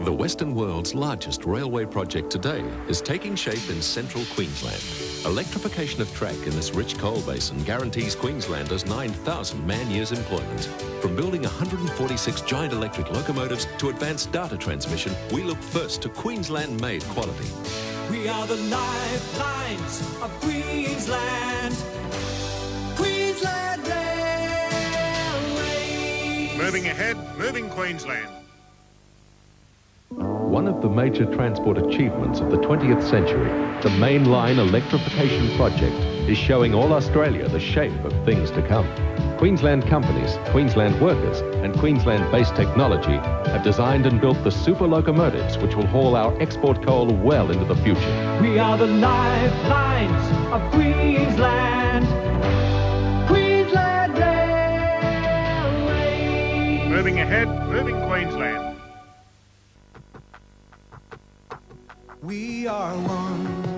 The Western world's largest railway project today is taking shape in central Queensland. Electrification of track in this rich coal basin guarantees Queenslanders 9,000 man-years employment. From building 146 giant electric locomotives to advanced data transmission, we look first to Queensland-made quality. We are the lifelines of Queensland. Queensland Railway. Moving ahead, moving Queensland. One of the major transport achievements of the 20th century, the mainline electrification project, is showing all Australia the shape of things to come. Queensland companies, Queensland workers and Queensland-based technology have designed and built the super locomotives which will haul our export coal well into the future. We are the lifelines of Queensland. Queensland Railway. Moving ahead, moving Queensland. We are one.